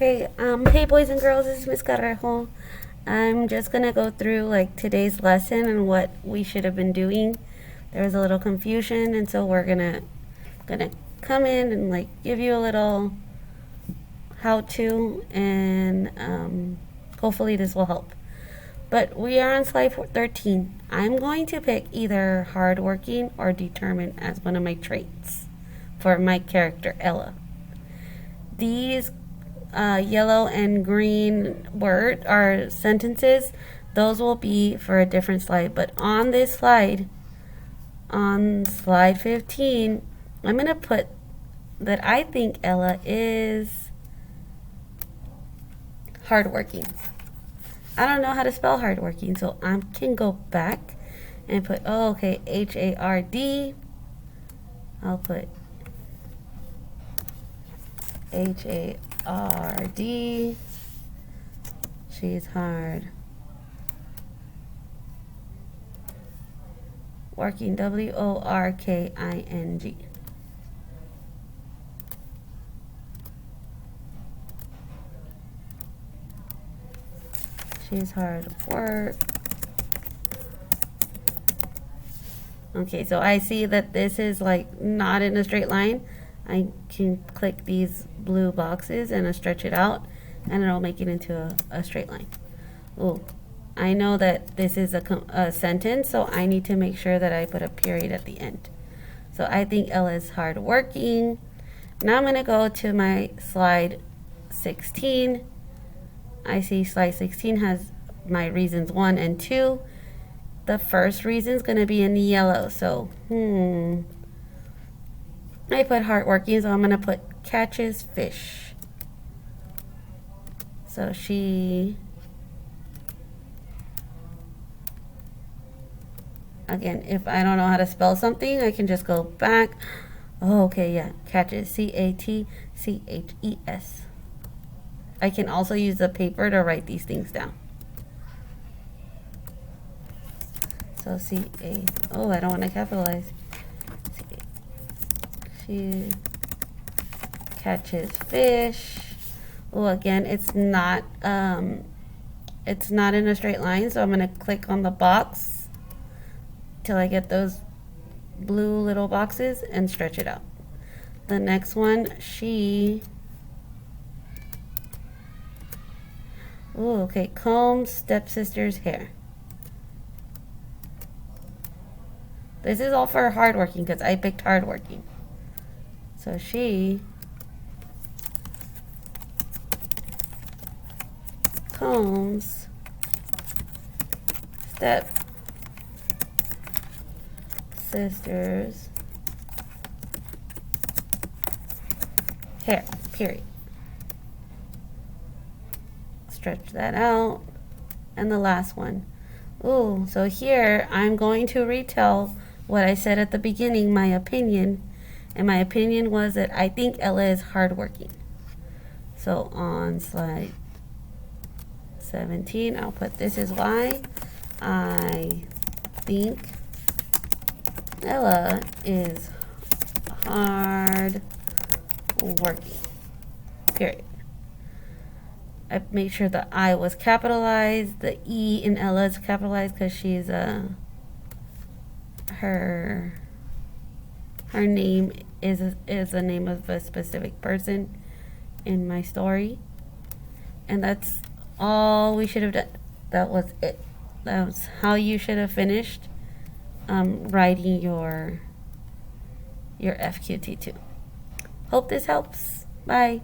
Okay, hey boys and girls, this is Miss Carrejo. I'm just gonna go through like today's lesson and what we should have been doing. There was a little confusion, and so we're gonna come in and like give you a little how to, and hopefully this will help. But we are on slide 13. I'm going to pick either hardworking or determined as one of my traits for my character Ella. These yellow and green word or sentences, those will be for a different slide. But on this slide, on slide 15, I'm going to put that I think Ella is hardworking. I don't know how to spell hardworking, so I can go back and put, oh, okay, H-A-R-D. I'll put H-A-R-D. She's hard working, W-O-R-K-I-N-G. She's hard work. Okay, so I see that this is like not in a straight line. I can click these blue boxes and I stretch it out and it'll make it into a straight line. Oh, I know that this is a sentence, so I need to make sure that I put a period at the end. So I think Ella is hardworking. Now I'm going to go to my slide 16. I see slide 16 has my reasons 1 and 2. The first reason is going to be in yellow. So, I put hardworking, so I'm going to put catches fish. So she, again, if I don't know how to spell something, I can just go back. Oh, okay, yeah, catches, C-A-T-C-H-E-S. I can also use the paper to write these things down. So C-A, oh, I don't want to capitalize. She catches fish. Oh, again, it's not in a straight line, so I'm going to click on the box till I get those blue little boxes and stretch it out. The next one, she, oh, okay, combs stepsister's hair. This is all for hardworking because I picked hardworking. So she combs stepsister's hair, period. Stretch that out. And the last one. Ooh, so here I'm going to retell what I said at the beginning, my opinion. And my opinion was that I think Ella is hardworking. So on slide 17, I'll put this is why I think Ella is hard working, period. I made sure the I was capitalized, the E in Ella is capitalized because she's her name is a name of a specific person in my story. And that's all we should have done. That was it. That was how you should have finished writing your FQT2. Hope this helps. Bye.